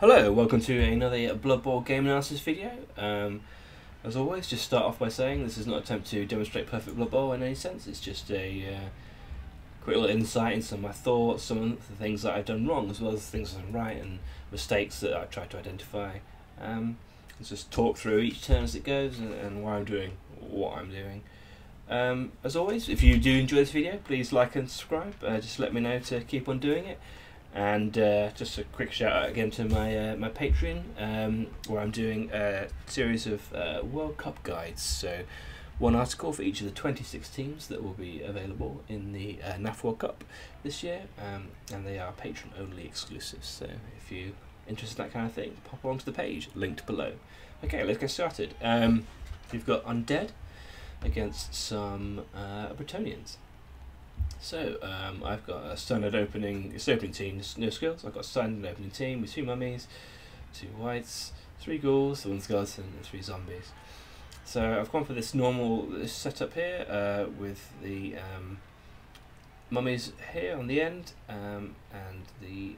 Hello, welcome to another Blood Bowl game analysis video. As always, just start off by saying this is not an attempt to demonstrate perfect Blood Bowl in any sense. It's just a quick little insight into some of my thoughts, some of the things that I've done wrong, as well as the things that I'm right and mistakes that I try to identify. Let's just talk through each turn as it goes and why I'm doing what I'm doing. As always, if you do enjoy this video, please like and subscribe. Just let me know to keep on doing it. And just a quick shout out again to my Patreon, where I'm doing a series of World Cup guides. So one article for each of the 26 teams that will be available in the NAF World Cup this year, and they are patron only exclusives. So if you're interested in that kind of thing, pop along to the page linked below. Okay, let's get started. We've got Undead against some Bretonians. So I've got a standard opening team, no skills. I've got a standard opening team with 2 mummies, 2 whites, 3 ghouls, 1 skeleton and 3 zombies. So I've gone for this setup here with the mummies here on the end and the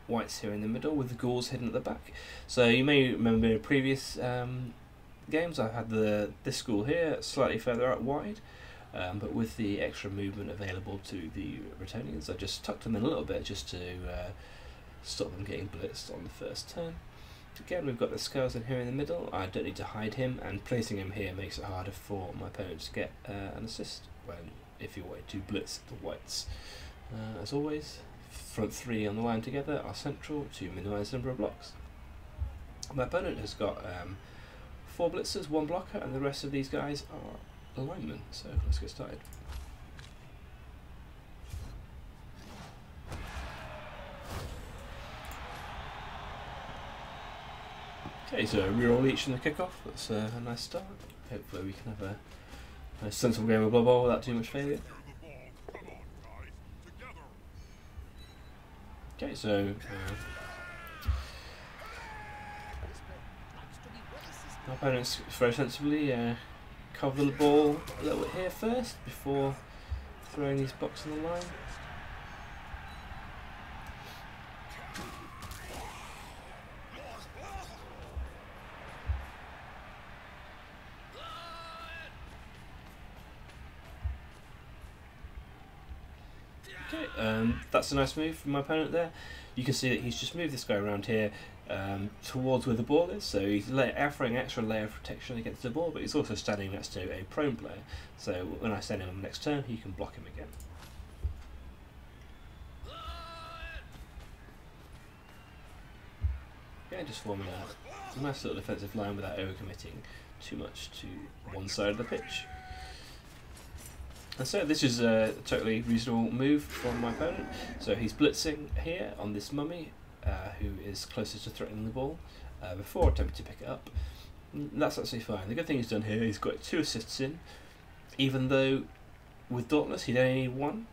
whites here in the middle with the ghouls hidden at the back. So you may remember in previous games I've had this ghoul here slightly further out wide. But with the extra movement available to the Bretonians, I just tucked them in a little bit just to stop them getting blitzed on the first turn. Again, we've got the skeleton here in the middle. I don't need to hide him, and placing him here makes it harder for my opponent to get an assist if you want to blitz the whites. As always, front 3 on the line together are central to minimise the number of blocks. My opponent has got 4 blitzers, 1 blocker, and the rest of these guys are alignment, so let's get started. Okay, so reroll each in the kickoff. That's a nice start. Hopefully we can have a sensible game of Blood Bowl without too much failure. Okay, so my opponent's very sensibly cover the ball a little bit here first before throwing these blocks on the line. Okay, that's a nice move from my opponent there. You can see that he's just moved this guy around here towards where the ball is, so he's offering an extra layer of protection against the ball, but he's also standing next to a prone player, so when I send him on the next turn, he can block him again. Yeah, just forming a nice little defensive line without overcommitting too much to one side of the pitch. And so this is a totally reasonable move from my opponent. So he's blitzing here on this mummy, who is closest to threatening the ball, before attempting to pick it up. That's absolutely fine. The good thing he's done here, he's got 2 assists in, even though with Dauntless he'd only need 1,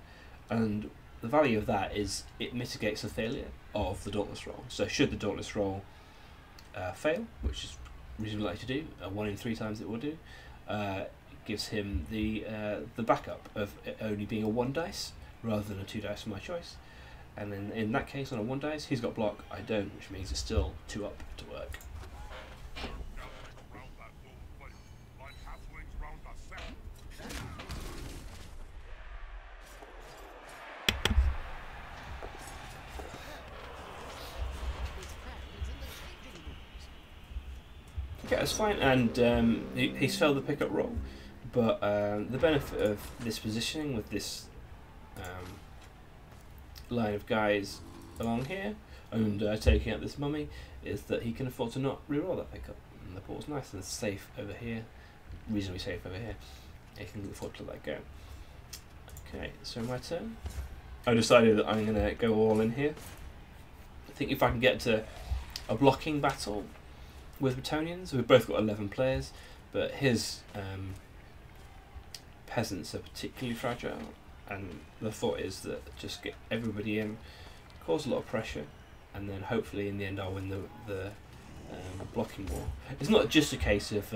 and the value of that is it mitigates the failure of the Dauntless roll. So should the Dauntless roll fail, which is reasonably likely to do, 1 in 3 times it will do, gives him the backup of it only being a 1 dice rather than a 2 dice for my choice. And in that case, on a 1 dice, he's got block, I don't, which means it's still 2 up to work. Okay, that's fine, and he's failed the pickup roll, but the benefit of this positioning with this line of guys along here and taking out this mummy is that he can afford to not reroll that pickup, and the ball's nice and safe over here, reasonably safe over here. He can afford to let go. Okay, so my turn. I decided that I'm going to go all in here. I think if I can get to a blocking battle with Bretonians, we've both got 11 players, but his peasants are particularly fragile, and the thought is that just get everybody in, cause a lot of pressure, and then hopefully in the end I'll win the blocking war. It's not just a case of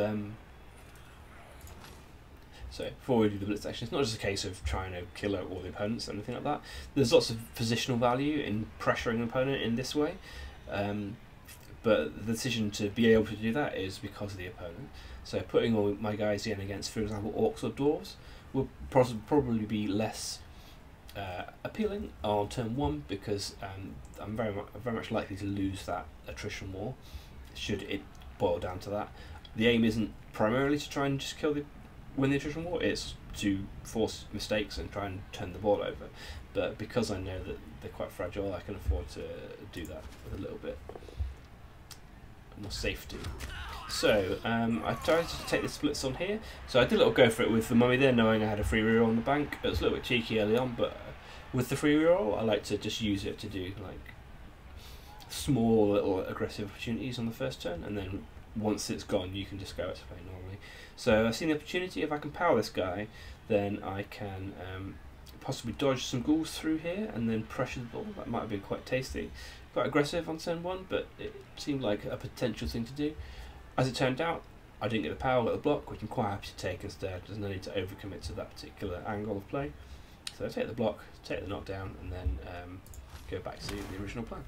So before we do the blitz action, it's not just a case of trying to kill out all the opponents or anything like that. There's lots of positional value in pressuring an opponent in this way. But the decision to be able to do that is because of the opponent. So putting all my guys in against, for example, orcs or dwarves will probably be less appealing on turn 1, because I'm very much likely to lose that attrition war should it boil down to that. The aim isn't primarily to try and just win the attrition war, it's to force mistakes and try and turn the ball over. But because I know that they're quite fragile, I can afford to do that with a little bit more safety. So I tried to take the splits on here. So I did a little go for it with the mummy there, knowing I had a free reroll on the bank. It was a little bit cheeky early on, but with the free reroll, I like to just use it to do like small little aggressive opportunities on the first turn, and then once it's gone, you can just go out to play normally. So I've seen the opportunity. If I can power this guy, then I can possibly dodge some ghouls through here and then pressure the ball. That might have been quite tasty. Quite aggressive on turn 1, but it seemed like a potential thing to do. As it turned out, I didn't get the power, got the block, which I'm quite happy to take instead. There's no need to overcommit to that particular angle of play. So I take the block, take the knockdown, and then go back to the original plan.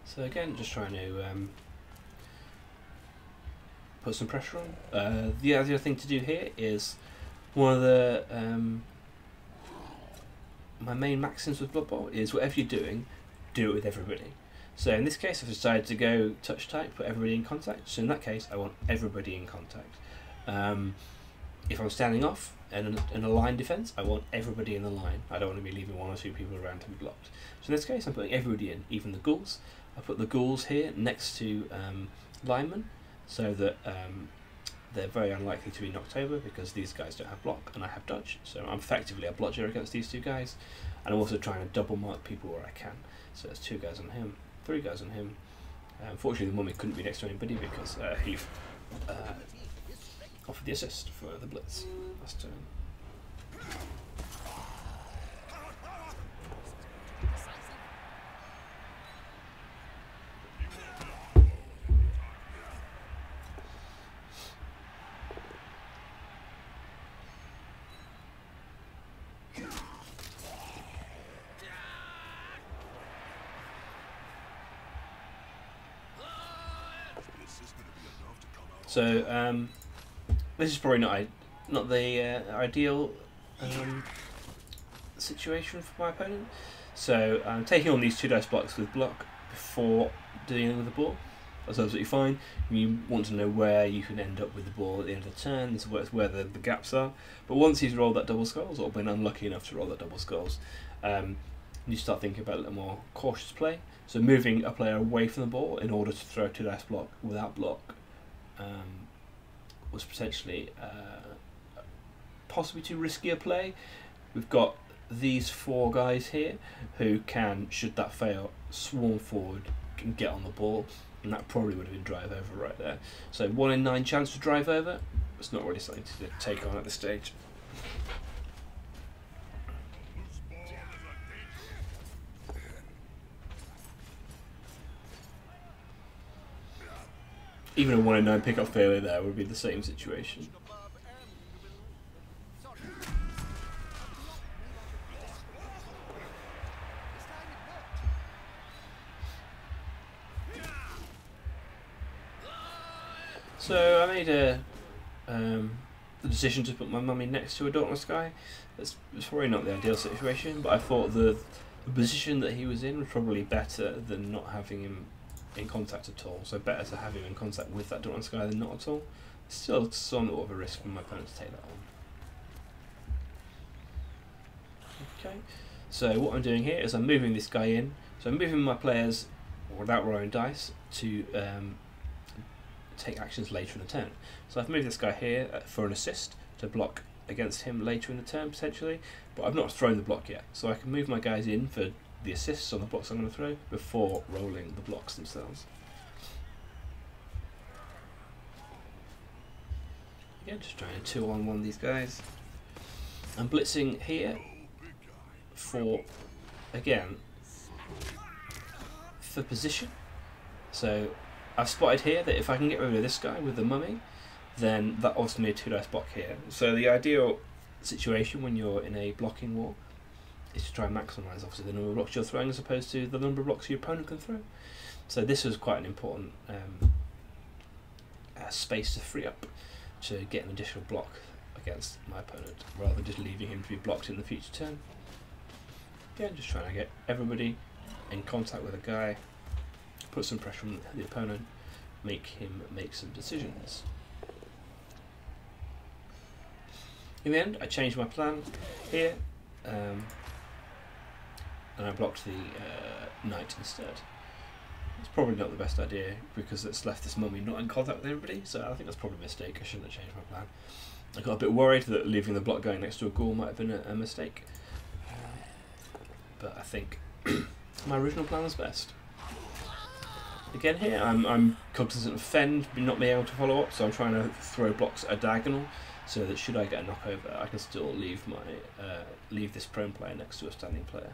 So again, just trying to put some pressure on. The other thing to do here is one of the my main maxims with Blood Bowl is whatever you're doing, do it with everybody. So in this case, I've decided to go touch tight, put everybody in contact. So in that case, I want everybody in contact. If I'm standing off in a line defense, I want everybody in the line. I don't want to be leaving 1 or 2 people around to be blocked. So in this case, I'm putting everybody in, even the ghouls. I put the ghouls here next to linemen, so that they're very unlikely to be knocked over because these guys don't have block and I have dodge. So I'm effectively a blotcher against these 2 guys, and I'm also trying to double mark people where I can. So there's 2 guys on him, 3 guys on him. Unfortunately, the mummy couldn't be next to anybody because he offered the assist for the blitz last turn. So this is probably not the ideal situation for my opponent. So I'm taking on these 2 dice blocks with block before dealing with the ball. That's absolutely fine. You want to know where you can end up with the ball at the end of the turn. This is where the gaps are. But once he's rolled that double skulls, or been unlucky enough to roll that double skulls, you start thinking about a little more cautious play. So moving a player away from the ball in order to throw a 2 dice block without block was potentially possibly too risky a play. We've got these 4 guys here who can, should that fail, swarm forward and get on the ball, and that probably would have been drive over right there. So 1 in 9 chance to drive over. It's not really something to take on at this stage. Even a 1 in 9 pickup failure there would be the same situation. So I made the decision to put my mummy next to a Dauntless guy. It's probably not the ideal situation, but I thought the position that he was in was probably better than not having him in contact at all. So better to have him in contact with that Dauntless guy than not at all. Still somewhat of a risk for my opponent to take that on. Okay, so what I'm doing here is I'm moving this guy in. So I'm moving my players without rolling dice to take actions later in the turn. So I've moved this guy here for an assist to block against him later in the turn potentially, but I've not thrown the block yet. So I can move my guys in for the assists on the blocks I'm going to throw before rolling the blocks themselves. Again, just trying to 2-on-1 these guys. I'm blitzing here for, again, for position. So I've spotted here that if I can get rid of this guy with the mummy, then that offers me a 2 dice block here. So the ideal situation when you're in a blocking war is to try and maximise obviously the number of blocks you're throwing as opposed to the number of blocks your opponent can throw. So this was quite an important space to free up to get an additional block against my opponent, rather than just leaving him to be blocked in the future turn. Again, just trying to get everybody in contact with a guy, put some pressure on the opponent, make him make some decisions. In the end, I changed my plan here, and I blocked the knight instead. It's probably not the best idea because it's left this mummy not in contact with everybody, so I think that's probably a mistake. I shouldn't have changed my plan. I got a bit worried that leaving the block going next to a ghoul might have been a mistake, but I think my original plan was best. Again here, I'm cognizant of fend, not being able to follow up, so I'm trying to throw blocks at a diagonal, so that should I get a knockover, I can still leave my leave this prone player next to a standing player.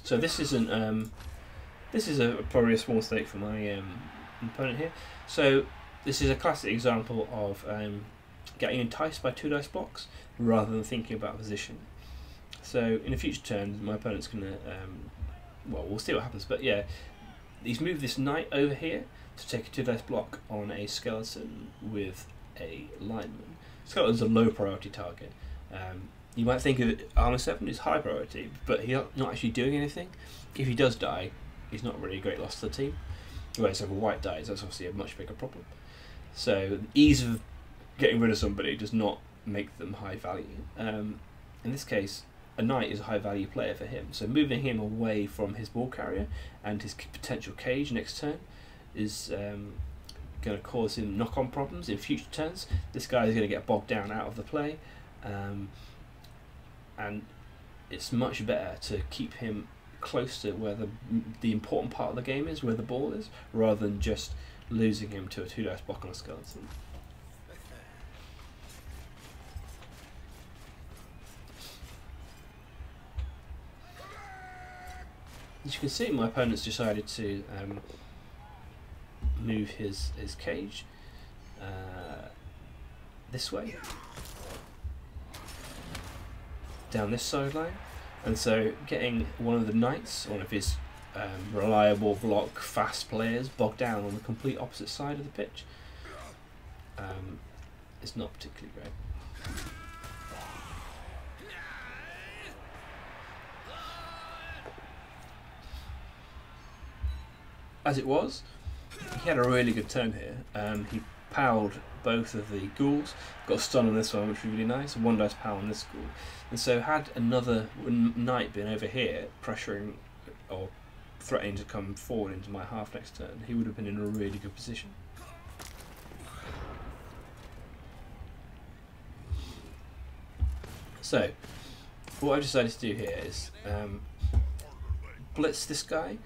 So this isn't. This is probably a small mistake for my opponent here. So this is a classic example of getting enticed by 2 dice blocks rather than thinking about position. So in a future turn, my opponent's gonna. Well, we'll see what happens. But yeah, he's moved this knight over here to take a 2 dice block on a skeleton with a lineman. Skeleton's a low priority target. You might think of it, armor 7 is high priority, but he's not actually doing anything. If he does die, he's not really a great loss to the team. Whereas if a white dies, that's obviously a much bigger problem. So the ease of getting rid of somebody does not make them high value. In this case, a knight is a high value player for him, so moving him away from his ball carrier and his potential cage next turn is going to cause him knock-on problems in future turns. This guy is going to get bogged down out of the play. And it's much better to keep him close to where the important part of the game is, where the ball is, rather than just losing him to a 2 dice block on a skeleton. As you can see, my opponent's decided to move his cage this way, down this sideline, and so getting one of the knights, one of his reliable block fast players, bogged down on the complete opposite side of the pitch is not particularly great. As it was, he had a really good turn here. He powed both of the ghouls, got a stun on this one, which was really nice, and 1 dice power on this ghoul. And so had another knight been over here pressuring or threatening to come forward into my half next turn, he would have been in a really good position. So what I've decided to do here is blitz this guy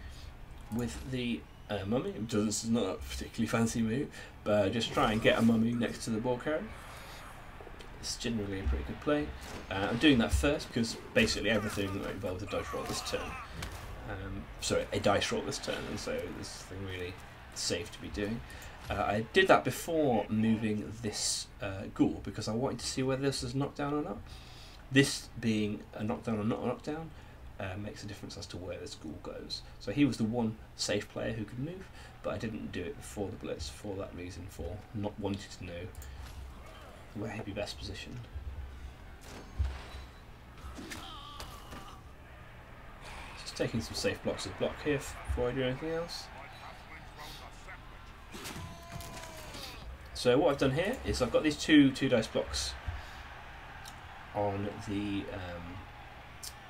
with the mummy. This is not a particularly fancy move, but just try and get a mummy next to the ball carrier. It's generally a pretty good play. I'm doing that first because basically everything involves a dice roll this turn. Sorry, a dice roll this turn, and so this is something really safe to be doing. I did that before moving this ghoul because I wanted to see whether this is knockdown or not. This being a knockdown or not a knockdown makes a difference as to where this ghoul goes. So he was the one safe player who could move, but I didn't do it before the blitz for that reason, for not wanting to know where he'd be best positioned. Just taking some safe blocks of block here before I do anything else. So what I've done here is I've got these two dice blocks on the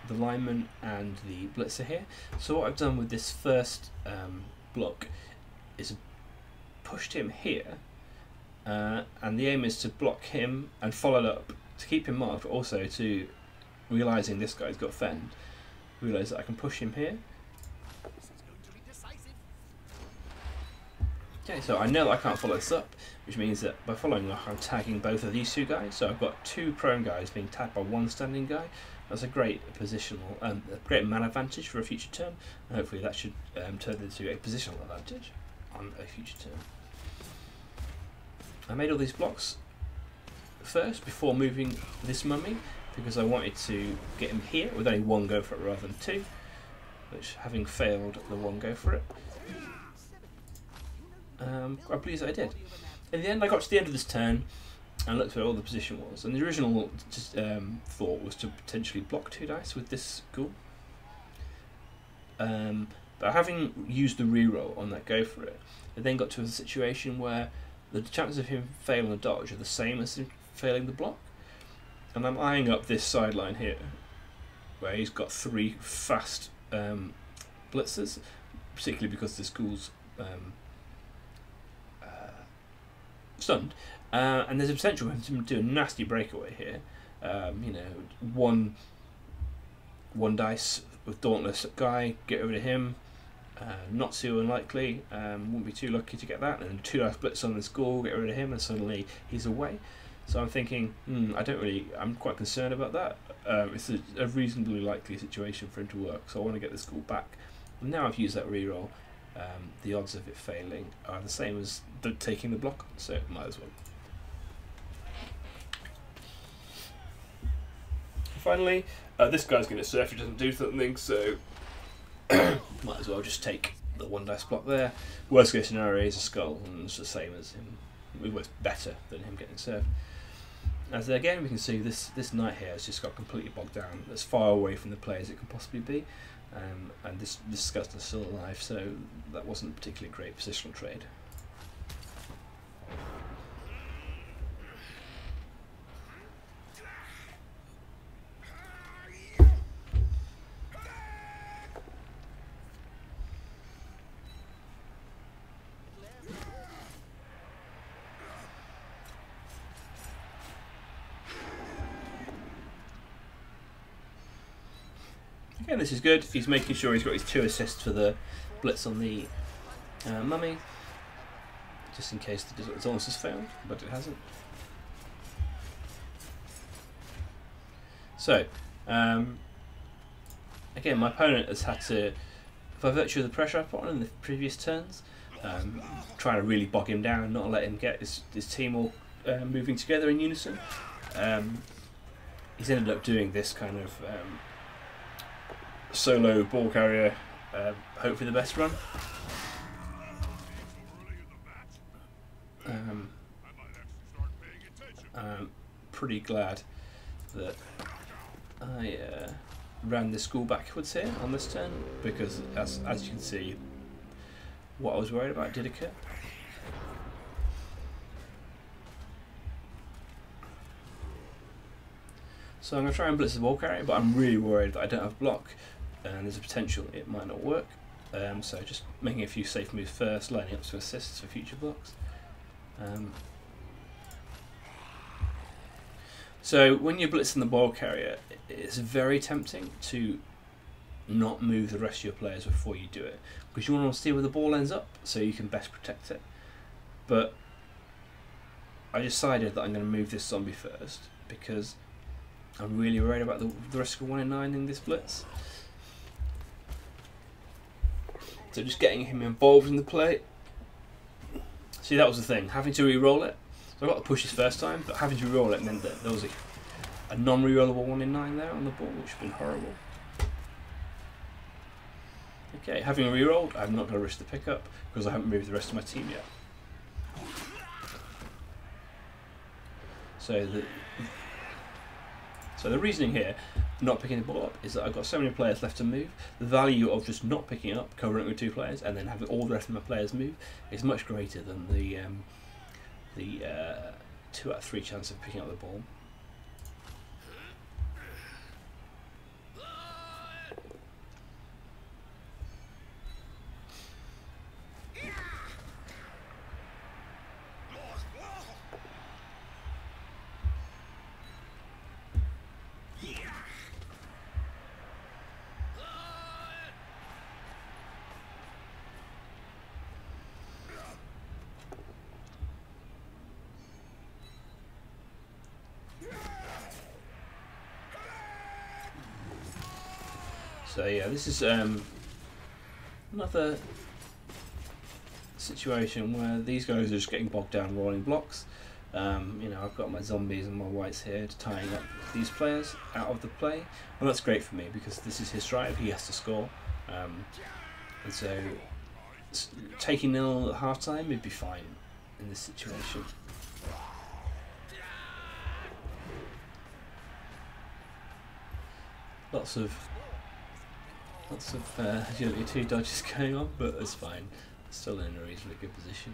lineman and the blitzer here. So what I've done with this first block is pushed him here, and the aim is to block him and follow up to keep him marked, but also to, realising this guy's got fend, realise that I can push him here. Okay, so I know that I can't follow this up, which means that by following up I'm tagging both of these two guys. So I've got 2 prone guys being tagged by 1 standing guy, That's a great positional, a great man advantage for a future turn, and hopefully that should turn into a positional advantage on a future turn. I made all these blocks first before moving this mummy because I wanted to get him here with only one go for it rather than two, which, having failed the one go for it, I'm pleased that I did. In the end, I got to the end of this turn and looked at what all the position was, and the original thought was to potentially block 2 dice with this ghoul. But having used the reroll on that go for it, I then got to a situation where the chances of him failing a dodge are the same as him failing the block. And I'm eyeing up this sideline here, where he's got 3 fast blitzers, particularly because this ghoul's stunned. And there's a potential for him to do a nasty breakaway here. You know, one dice with Dauntless guy, get rid of him. Not too unlikely. Wouldn't be too lucky to get that. And 2 dice blitz on this ghoul, get rid of him, and suddenly he's away. So I'm thinking, I'm quite concerned about that. It's a reasonably likely situation for him to work, so I want to get this ghoul back. And now I've used that reroll, the odds of it failing are the same as taking the block, so might as well. Finally, this guy's going to surf, he doesn't do something, so might as well just take the 1 dice block there. Worst case scenario is a skull, and it's the same as him. It works better than him getting served. As again we can see, this knight here has just got completely bogged down, as far away from the play as it can possibly be, and this guy's still alive, so that wasn't a particularly great positional trade. Again, this is good. He's making sure he's got his 2 assists for the blitz on the mummy, just in case the Dauntless has failed, but it hasn't. So, again, my opponent has had to, by virtue of the pressure I put on in the previous turns, trying to really bog him down, not let him get his team all moving together in unison. He's ended up doing this kind of solo ball carrier, hopefully the best run. I'm pretty glad that I ran this ghoul backwards here on this turn, because as you can see, what I was worried about did occur. So I'm going to try and blitz the ball carrier, but I'm really worried that I don't have block, and there's a potential it might not work. So just making a few safe moves first, lining up some assists for future blocks. So when you're blitzing the ball carrier, it's very tempting to not move the rest of your players before you do it, because you want to see where the ball ends up so you can best protect it. But I decided that I'm going to move this zombie first, because I'm really worried about the risk of 1 in 9 in this blitz. So just getting him involved in the play. See, that was the thing, having to re-roll it. So I got the pushes first time, but having to re-roll it meant that there was a non-re-rollable 1 in 9 there on the ball, which would have been horrible. Okay, having a re-roll, I'm not going to risk the pickup because I haven't moved the rest of my team yet. So the reasoning here, not picking the ball up, is that I've got so many players left to move. The value of just not picking it up, covering it with 2 players, and then having all the rest of my players move is much greater than the 2 out of 3 chance of picking up the ball. So yeah, this is another situation where these guys are just getting bogged down rolling blocks. You know, I've got my zombies and my whites here to tying up these players out of the play, and that's great for me because this is his drive. He has to score, and so taking nil at half time would be fine in this situation. Lots of agility 2 dodges going on, but it's fine. Still in a reasonably good position.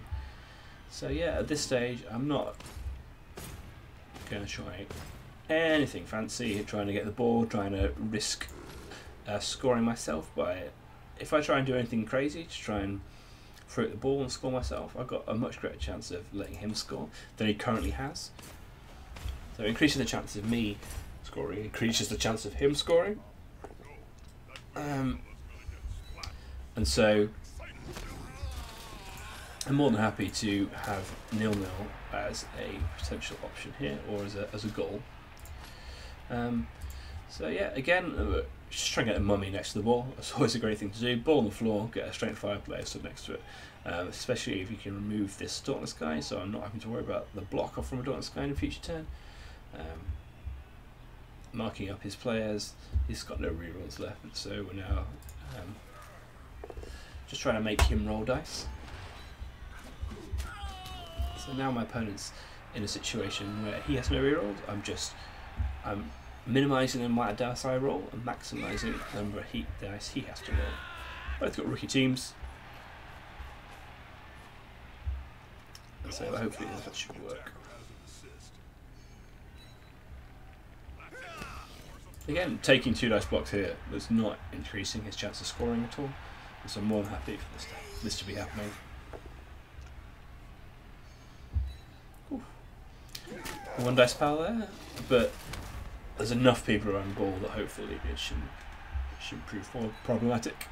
So yeah, at this stage, I'm not going to try anything fancy, trying to get the ball, trying to risk scoring myself. But if I try and do anything crazy to try and throw the ball and score myself, I've got a much greater chance of letting him score than he currently has. So increasing the chance of me scoring increases the chance of him scoring. And so I'm more than happy to have 0-0 as a potential option here, or as a goal. So yeah, again, just trying to get a mummy next to the ball. That's always a great thing to do. Ball on the floor, get a strength 5 player stood next to it. Especially if you can remove this Dauntless guy, so I'm not having to worry about the block off from a Dauntless guy in a future turn. Marking up his players. He's got no rerolls left, so we're now just trying to make him roll dice. So now my opponent's in a situation where he has no rerolls. I'm minimising the amount of dice I roll and maximising the number of dice he has to roll. Both got rookie teams, and so hopefully that should work. Again, taking 2 dice blocks here was not increasing his chance of scoring at all, and so I'm more than happy for this to be happening. Ooh. 1 dice power there, but there's enough people around the ball that hopefully it shouldn't prove more problematic.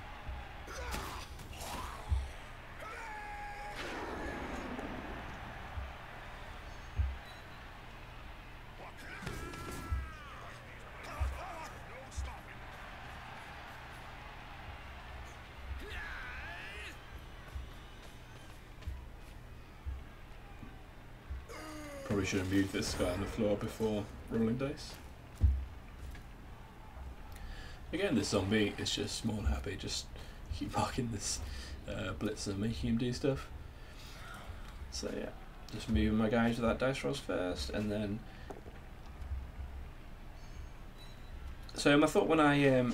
Probably should have moved this guy on the floor before rolling dice. Again, this zombie is just more than happy, just keep marking this blitz and making him do stuff. So yeah, just moving my guys with that dice rolls first, and then... So my thought when I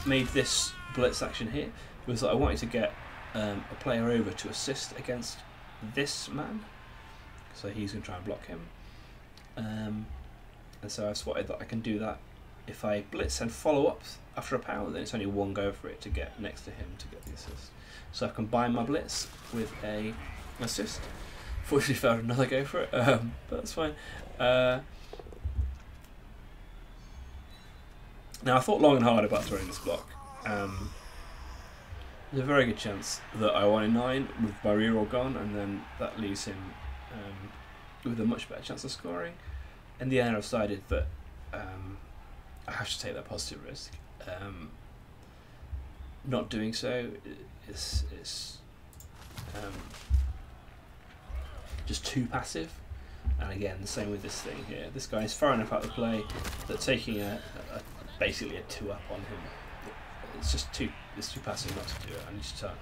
made this blitz action here was that I wanted to get a player over to assist against this man. So he's going to try and block him. And so I've spotted that I can do that if I blitz and follow up after a power, then it's only 1 go for it to get next to him to get the assist. So I combine my blitz with a assist. Fortunately found another go for it, but that's fine. Now I thought long and hard about throwing this block. There's a very good chance that I won in 9 with my reroll gone, and then that leaves him with a much better chance of scoring. In the end, I've decided that I have to take that positive risk. Not doing so is just too passive. And again, the same with this thing here. This guy is far enough out of play that taking basically a 2-up on him, it's too passive not to do it. I need to start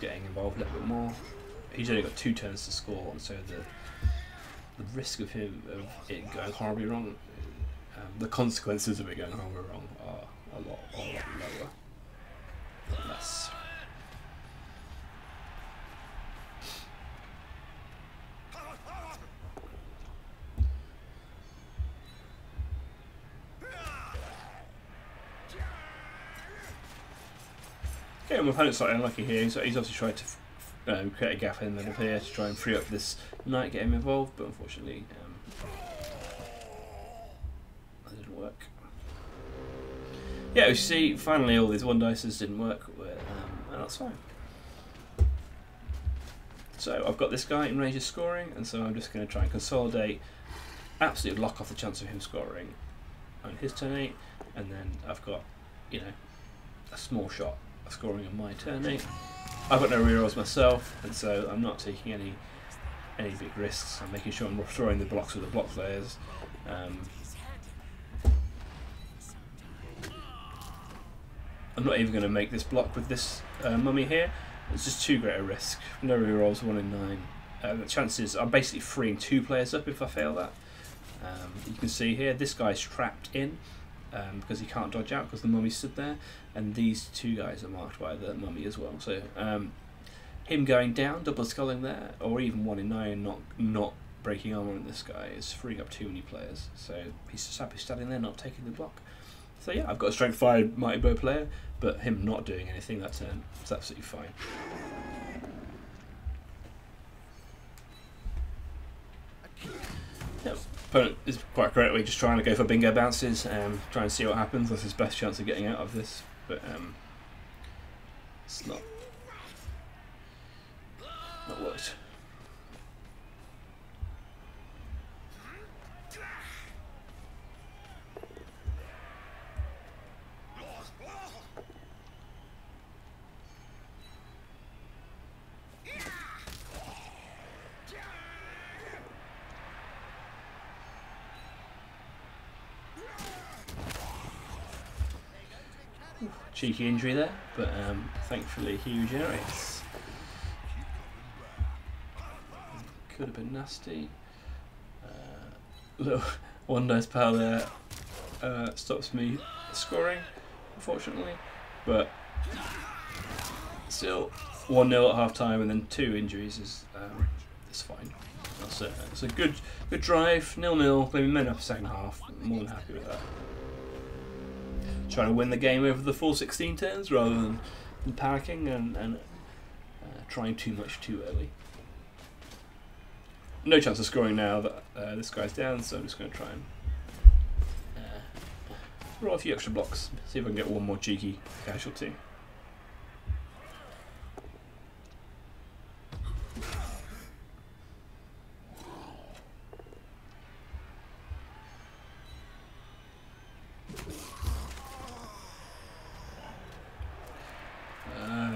getting involved a little bit more. He's only got 2 turns to score, and so the risk of it going horribly wrong, the consequences of it going horribly wrong are a lot lower, a lot less. Okay, my opponent's slightly unlucky here, so he's obviously tried to create a gap in the middle here to try and free up this knight, get him involved, but unfortunately that didn't work. Yeah, you see, finally all these 1 dices didn't work, and that's fine. So I've got this guy in range of scoring, and so I'm just going to try and consolidate, absolutely lock off the chance of him scoring on his turn 8, and then I've got you know, a small shot of scoring on my turn 8. I've got no rerolls myself, and so I'm not taking any big risks. I'm making sure I'm throwing the blocks with the block players. I'm not even going to make this block with this mummy here. It's just too great a risk. No rerolls, 1 in 9. The chances are basically freeing 2 players up if I fail that. You can see here, this guy's trapped in because he can't dodge out because the mummy stood there, and these 2 guys are marked by the mummy as well. So him going down, double sculling there, or even 1 in 9 not breaking armor on this guy is freeing up too many players. So he's just happy standing there, not taking the block. So yeah, I've got a strength 5 mighty bow player, but him not doing anything that turn is absolutely fine. Yep. Opponent is quite correctly just trying to go for bingo bounces, trying to see what happens. That's his best chance of getting out of this, but it's not worked. Cheeky injury there, but thankfully he regenerates. Could have been nasty. Little 1 dice power there stops me scoring, unfortunately, but still 1-0 at half time, and then 2 injuries is fine. That's a good drive. 0-0. Maybe men up second half. More than happy with that. Trying to win the game over the full 16 turns rather than panicking and trying too much too early. No chance of scoring now that this guy's down, so I'm just going to try and roll a few extra blocks, see if I can get 1 more cheeky casualty.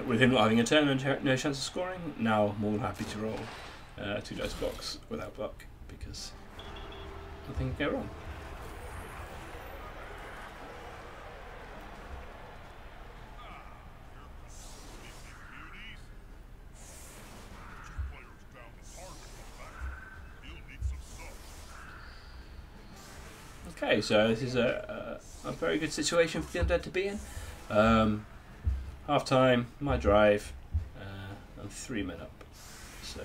With him not having a turn and no chance of scoring, now more than happy to roll 2 dice blocks without luck, because nothing can go wrong. Okay, so this is a very good situation for the Undead to be in. Half time, my drive, I'm 3 men up, so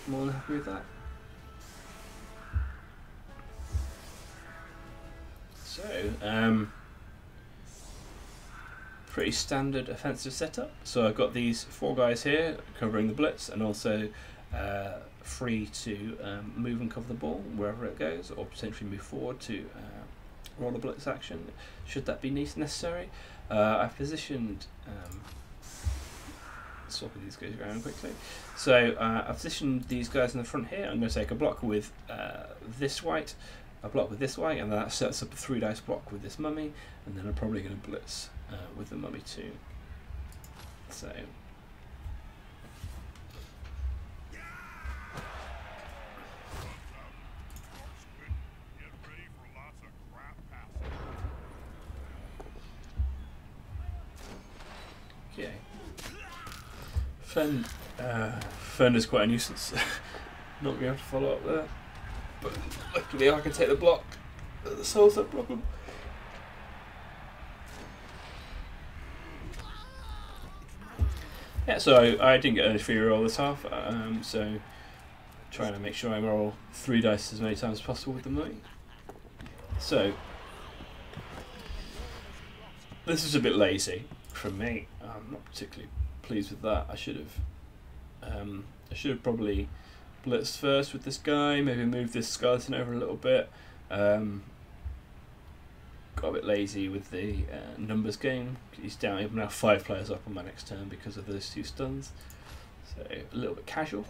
more than happy with that. So, pretty standard offensive setup. So I've got these 4 guys here covering the blitz, and also free to move and cover the ball wherever it goes, or potentially move forward to roll a blitz action should that be necessary. I've positioned swapping these guys around quickly. So I've positioned these guys in the front here. I'm going to take a block with this white, a block with this white, and that sets up a 3 dice block with this mummy, and then I'm probably going to blitz with the mummy too. So okay. Fern is quite a nuisance. Not being able to follow up there, but luckily I can take the block that solves that problem. Yeah, so I didn't get a free roll this half, so trying to make sure I roll 3 dice as many times as possible with the money. So this is a bit lazy from me. I'm not particularly pleased with that. I should have probably blitzed first with this guy, maybe move this skeleton over a little bit. Got a bit lazy with the numbers game. He's down. I'm now 5 players up on my next turn because of those 2 stuns. So a little bit casual.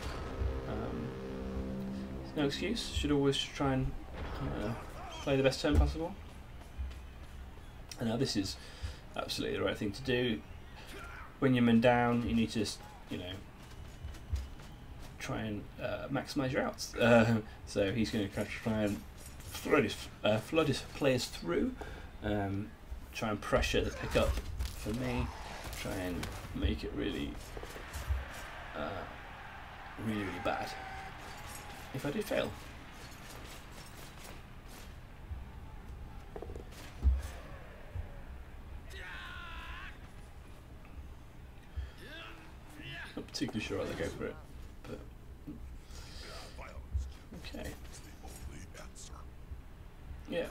No excuse. Should always try and play the best turn possible. And now this is absolutely the right thing to do. When you're men down, you need to, you know, try and maximise your outs. So he's going to try and flood his players through, try and pressure the pickup for me, try and make it really, really bad if I do fail. Not particularly sure how they go for it, but okay. Yeah.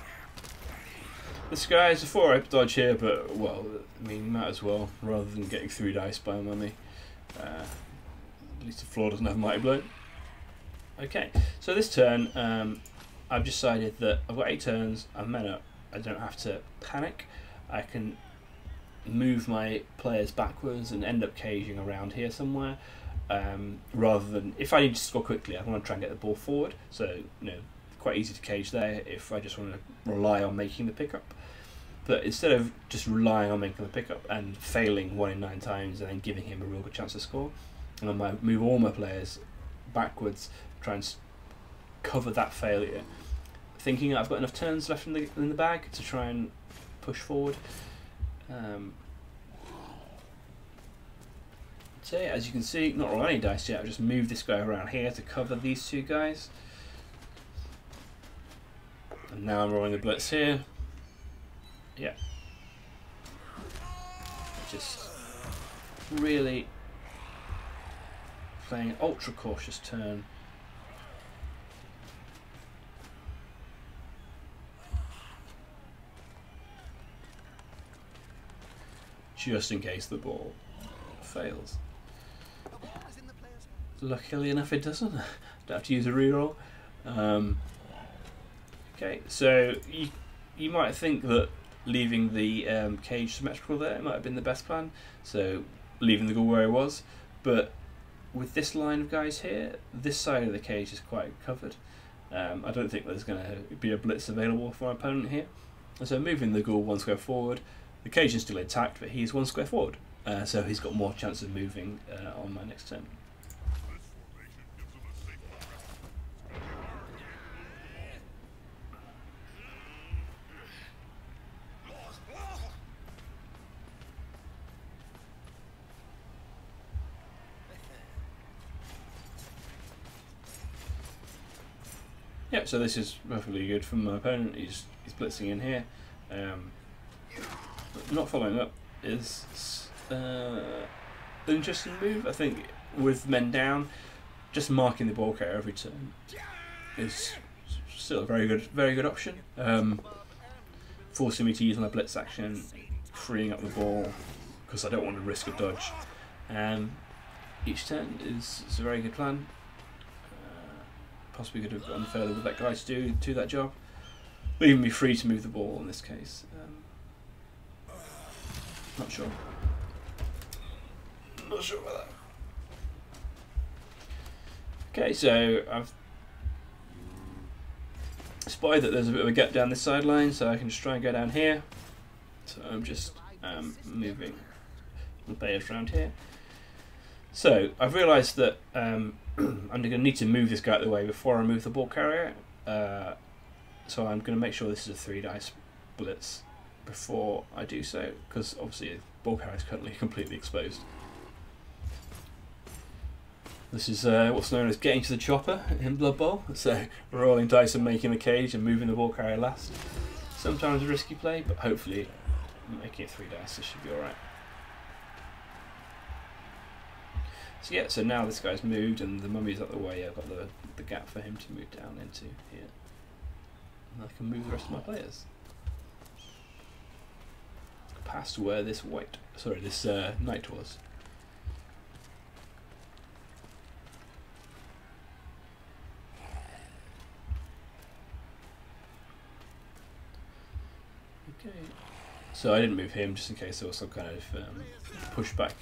This guy is a 4-up dodge here, but well, I mean, might as well, rather than getting 3 dice by a mummy. At least the floor doesn't have mighty blow. Okay, so this turn, I've decided that I've got 8 turns. I'm men up. I don't have to panic. I can move my players backwards and end up caging around here somewhere, rather than, if I need to score quickly, I want to try and get the ball forward, so you know, quite easy to cage there if I just want to rely on making the pickup. But instead of just relying on making the pickup and failing 1 in 9 times and then giving him a real good chance to score, and I might move all my players backwards, try and cover that failure, thinking I've got enough turns left in the bag to try and push forward. So yeah, as you can see, not roll any dice yet. I've just moved this guy around here to cover these 2 guys, and now I'm rolling the blitz here. Yeah, just really playing an ultra cautious turn. Just in case the ball fails. Luckily enough it doesn't. Don't have to use a reroll. Okay, so you might think that leaving the cage symmetrical there might have been the best plan, so leaving the goal where it was, but with this line of guys here, this side of the cage is quite covered. I don't think there's going to be a blitz available for my opponent here, and so moving the goal 1 square forward, the cage is still intact, but he's 1 square forward, so he's got more chance of moving on my next turn. Yep, so this is perfectly good from my opponent. He's blitzing in here. Not following up is an interesting move. I think with men down, just marking the ball carrier every turn is still a very good option. Forcing me to use my blitz action, freeing up the ball because I don't want to risk a dodge. Each turn is a very good plan. Possibly could have gone further with that guy to do that job, leaving me free to move the ball in this case. Not sure. Not sure about that. Okay, so I've spotted that there's a bit of a gap down this sideline, so I can just try and go down here. So I'm just moving the players around here. So I've realised that I'm going to need to move this guy out of the way before I move the ball carrier. So I'm going to make sure this is a 3 dice blitz before I do so, because obviously the ball carrier is currently completely exposed. This is what's known as getting to the chopper in Blood Bowl. So rolling dice and making the cage and moving the ball carrier last. Sometimes a risky play, but hopefully making it 3 dice, this should be alright. So yeah, so now this guy's moved and the mummy's out the way. I've got the gap for him to move down into here. And I can move the rest of my players past where this knight was. Okay. So I didn't move him just in case there was some kind of pushback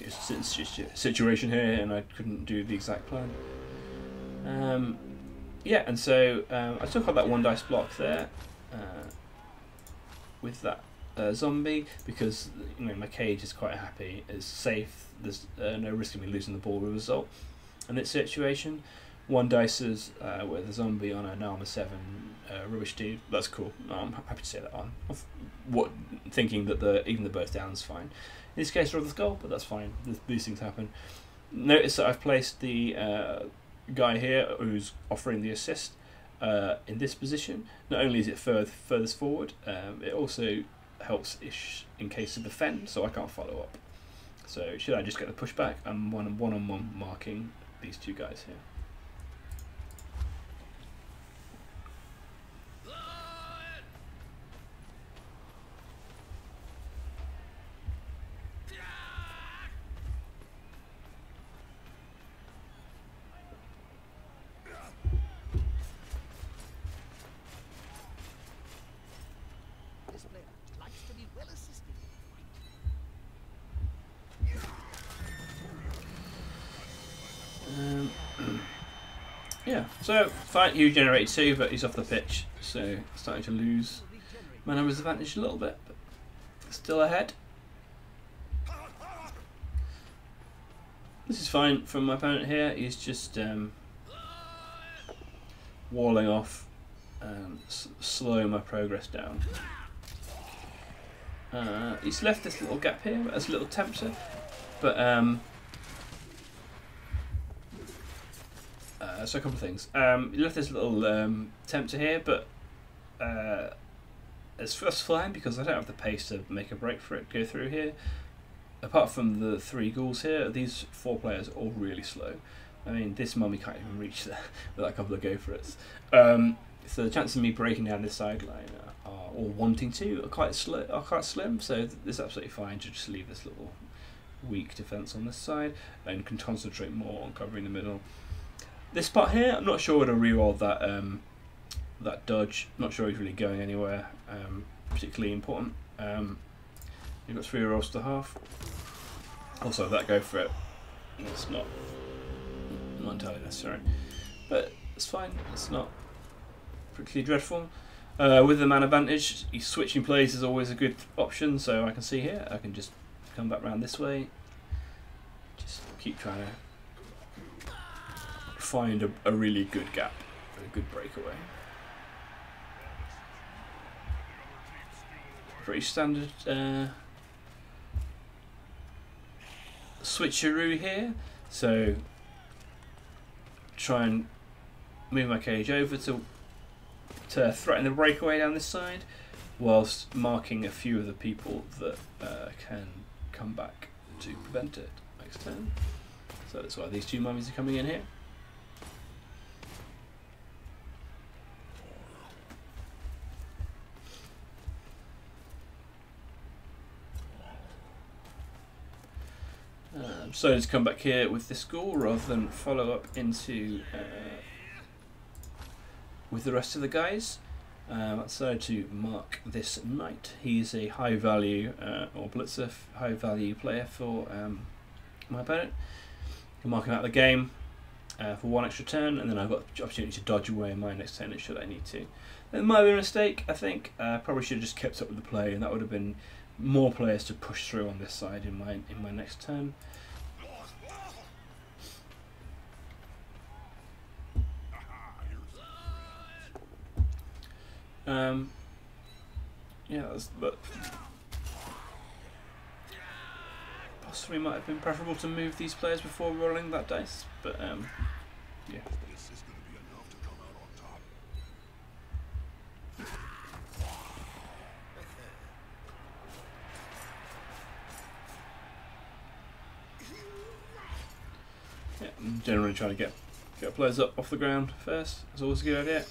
situation here and I couldn't do the exact plan. yeah, and so I took out that 1 dice block there with that zombie because my cage is quite happy, it's safe, there's no risk of me losing the ball result in this situation. 1 dice is with a zombie on an armor 7 rubbish dude. That's cool. I'm happy to say that on. Thinking that even the burst down is fine. In this case, I rolled the skull, but that's fine. These things happen. Notice that I've placed the guy here who's offering the assist in this position. Not only is it furthest forward, it also helps in case of the fend, so I can't follow up. So should I just get the pushback? I'm one-on-one marking these 2 guys here. Yeah, so fine, he generated 2, but he's off the pitch, so starting to lose my numbers advantage a little bit, but still ahead. This is fine from my opponent here. He's just walling off and slowing my progress down. He's left this little gap here as a little tempter, but so a couple of things. He left this little tempter here, but it's first fine because I don't have the pace to make a break for it go through here. Apart from the 3 ghouls here, these 4 players are all really slow. I mean, this mummy can't even reach there with a couple of go for it. So the chance of me breaking down this sideline or wanting to are quite slim. So this is absolutely fine to just leave this little weak defense on this side and can concentrate more on covering the middle. This part here, I'm not sure whether to reroll that dodge. I'm not sure he's really going anywhere particularly important. You've got 3 rolls to half. Also, that go for it. It's not entirely necessary, but it's fine. It's not particularly dreadful. With the man advantage, switching plays is always a good option. So I can see here, I can just come back round this way. Just keep trying to find a really good gap, a good breakaway. Pretty standard switcheroo here, so try and move my cage over to threaten the breakaway down this side, whilst marking a few of the people that can come back to prevent it next turn. So that's why these 2 mummies are coming in here. So to come back here with this ghoul rather than follow up into with the rest of the guys. I decided to mark this knight. He's a high value or blitzer, high value player for my opponent. I'll mark him out of the game for 1 extra turn, and then I've got the opportunity to dodge away in my next turn should I need to. It might be a mistake, I think. Probably should have just kept up with the play, and that would have been more players to push through on this side in my next turn. Yeah, but possibly might have been preferable to move these players before rolling that dice, but yeah. This is going to be enough to come out on top. Yeah, I'm generally trying to get players up off the ground first. It's always a good idea.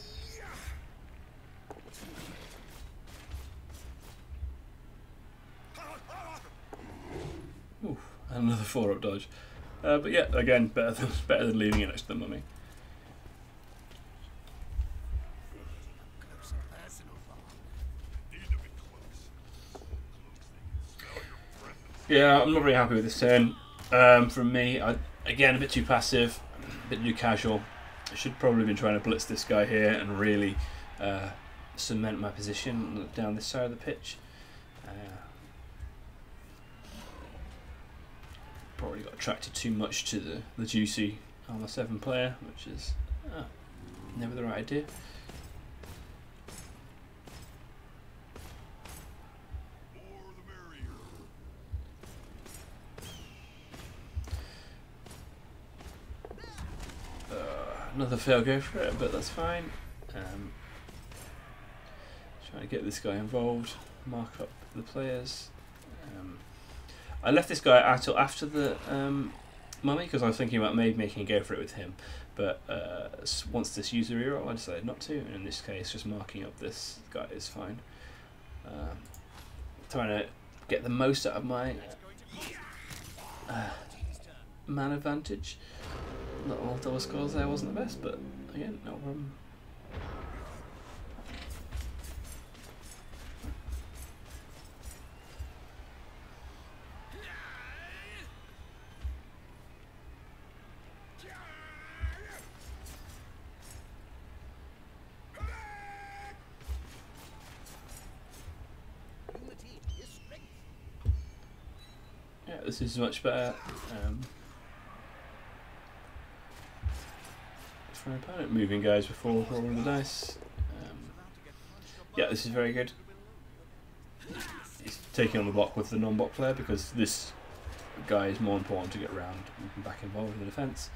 Oof, another 4-up dodge. But yeah, again, better than leaving it next to the mummy. Yeah, I'm not very happy with this turn. From me, again, a bit too passive, a bit too casual. I should probably have been trying to blitz this guy here and really cement my position down this side of the pitch. Probably got attracted too much to the juicy armor 7 player, which is never the right idea. Another fail go for it, but that's fine. Trying to get this guy involved, mark up the players. I left this guy out till after the mummy because I was thinking about maybe making a go for it with him, but once this user reroll I decided not to, and in this case just marking up this guy is fine. Trying to get the most out of my man advantage. Not all double scores there wasn't the best, but again, no problem. Yeah, this is much better. For an opponent, moving guys before rolling the dice. Yeah, this is very good. He's taking on the block with the non-block player because this guy is more important to get around and back involved in the defence.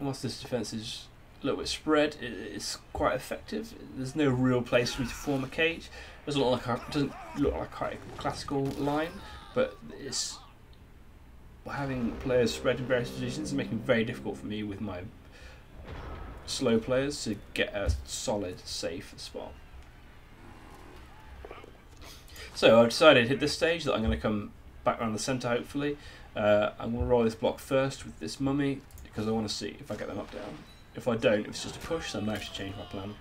Whilst this defence is a little bit spread, it's quite effective. There's no real place for me to form a cage. It doesn't look like quite a classical line, but it's having players spread in various positions is making it very difficult for me with my slow players to get a solid, safe spot. So I've decided at this stage that I'm going to come back around the centre hopefully. I'm going to roll this block first with this mummy because I want to see if I get the knockdown. If I don't, if it's just a push, then I might have to change my plan.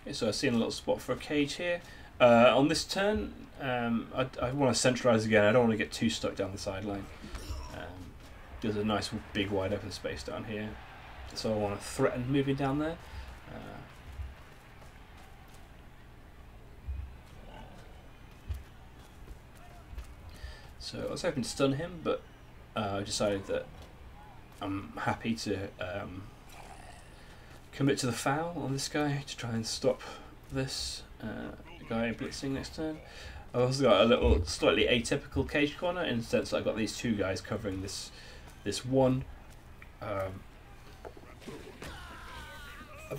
Okay, so I've seen a little spot for a cage here. On this turn, I want to centralise again. I don't want to get too stuck down the sideline. There's a nice big wide open space down here, so I want to threaten moving down there. So I was hoping to stun him, but I decided that I'm happy to commit to the foul on this guy to try and stop this guy blitzing next turn. I've also got a little slightly atypical cage corner in the sense that I've got these two guys covering this one. I've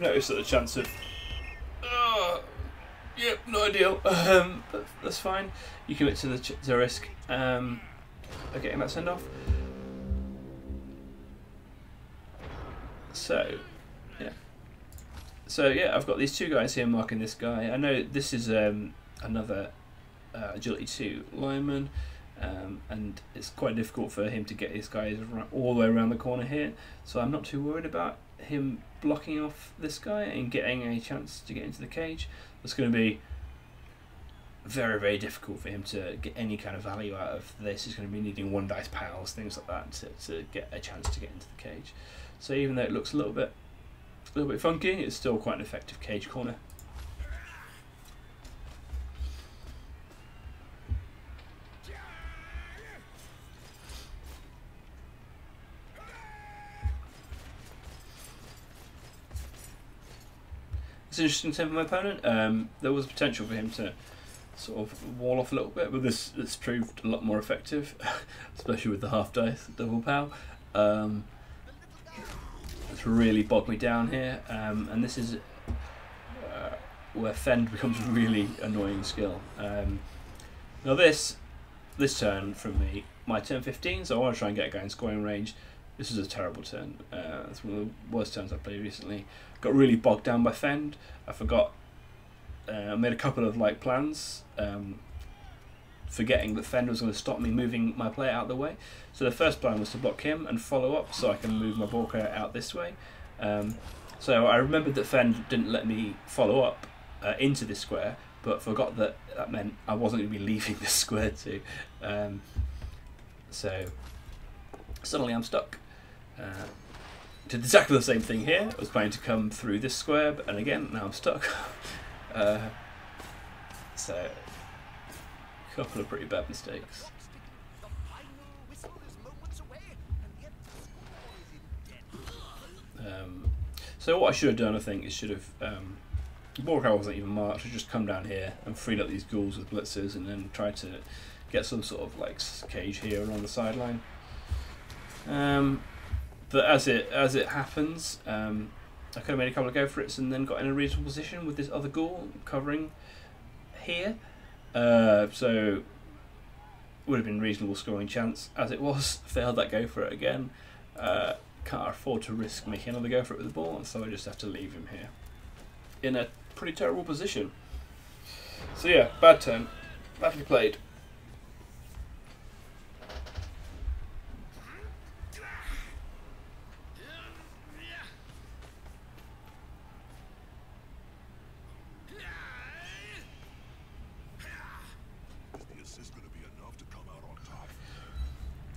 noticed that the chance of yep, not ideal, but that's fine. You commit to the risk of getting that send off. So yeah, I've got these two guys here marking this guy. I know this is another agility 2 lineman, and it's quite difficult for him to get his guys all the way around the corner here. So I'm not too worried about him blocking off this guy and getting a chance to get into the cage. It's going to be very, very difficult for him to get any kind of value out of this. He's going to be needing 1 dice pals, things like that, to get a chance to get into the cage. So even though it looks a little bit funky, it's still quite an effective cage corner. It's interesting to my opponent. There was potential for him to sort of wall off a little bit, but it's proved a lot more effective, especially with the half dice double pow. It's really bogged me down here, and this is where fend becomes a really annoying skill. Now this turn from me, my turn 15, so I want to try and get a guy in scoring range. This is a terrible turn. It's one of the worst turns I've played recently. Got really bogged down by fend. I forgot. I made a couple of plans, forgetting that fend was going to stop me moving my player out of the way. So the first plan was to block him and follow up, so I can move my ball player out this way. So I remembered that fend didn't let me follow up into this square, but forgot that that meant I wasn't going to be leaving this square too. So suddenly I'm stuck. Did exactly the same thing here. I was planning to come through this square, and again, now I'm stuck. So, a couple of pretty bad mistakes. So what I should have done, I think, is should have, the ball carrier wasn't even marked, I should just come down here and freed up these ghouls with blitzers and then try to get some sort of like cage here along the sideline. But as it happens, I could have made a couple of go for it and then got in a reasonable position with this other ghoul covering here. So would have been a reasonable scoring chance. As it was, failed that go for it again. Can't afford to risk making another go for it with the ball, and so I just have to leave him here in a pretty terrible position. So yeah, bad turn, badly played.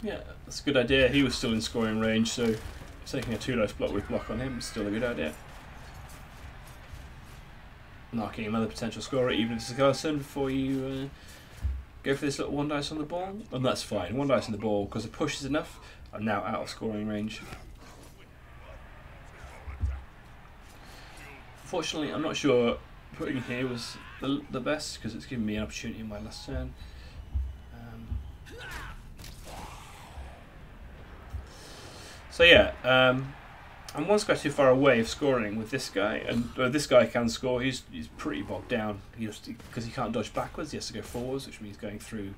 Yeah, that's a good idea. He was still in scoring range, so taking a 2-dice block with block on him is still a good idea. Marking another potential scorer, even if it's a person, before you go for this little 1 dice on the ball. And that's fine, 1 dice on the ball, because the push is enough. I'm now out of scoring range. Fortunately, I'm not sure putting here was the best, because it's given me an opportunity in my last turn. So yeah, I'm 1 square too far away of scoring with this guy, and this guy can score. He's pretty bogged down because he can't dodge backwards. He has to go forwards, which means going through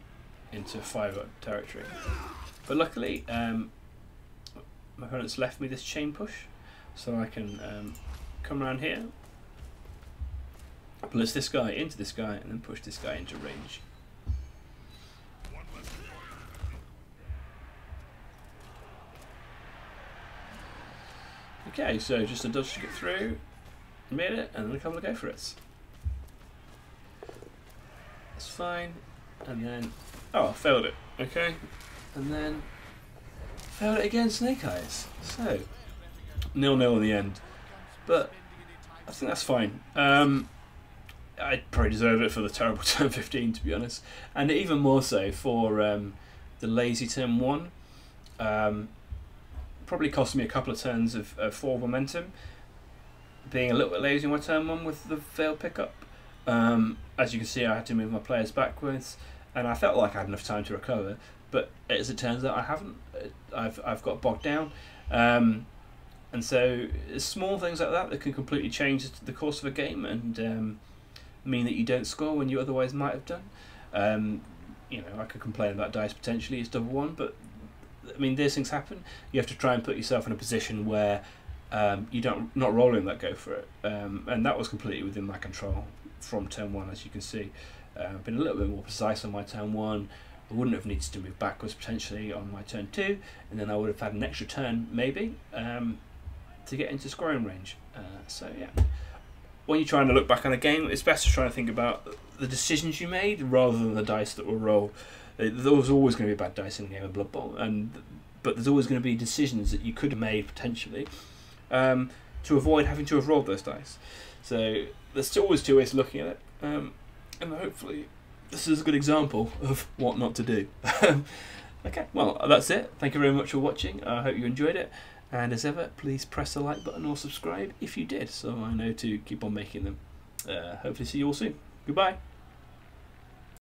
into 5-up territory. But luckily, my opponent's left me this chain push, so I can come around here, blitz this guy into this guy, and then push this guy into range. Okay, so just a dodge to get through, made it, and then a couple of go for it. That's fine, and then, oh, I failed it, okay, and then failed it again, Snake Eyes. So, 0-0 in the end, but I think that's fine. I probably deserve it for the terrible turn 15, to be honest, and even more so for the lazy turn 1. Probably cost me a couple of turns of forward momentum, being a little bit lazy on my turn 1 with the failed pickup. As you can see, I had to move my players backwards, and I felt like I had enough time to recover, but as it turns out I haven't. I've got bogged down, and so it's small things like that can completely change the course of a game and mean that you don't score when you otherwise might have done. You know, I could complain about dice potentially, it's double 1, but I mean, these things happen. You have to try and put yourself in a position where you not rolling that go for it, and that was completely within my control from turn 1, as you can see. I've been a little bit more precise on my turn 1. I wouldn't have needed to move backwards potentially on my turn 2, and then I would have had an extra turn maybe to get into scoring range. So yeah, when you're trying to look back on a game, it's best to try and think about the decisions you made rather than the dice that will roll. There's always going to be bad dice in a game of Blood Bowl, but there's always going to be decisions that you could have made potentially to avoid having to have rolled those dice. So there's always 2 ways of looking at it, and hopefully this is a good example of what not to do. Okay, well, that's it. Thank you very much for watching. I hope you enjoyed it, and as ever, please press the like button or subscribe if you did, so I know to keep on making them. Hopefully see you all soon. Goodbye.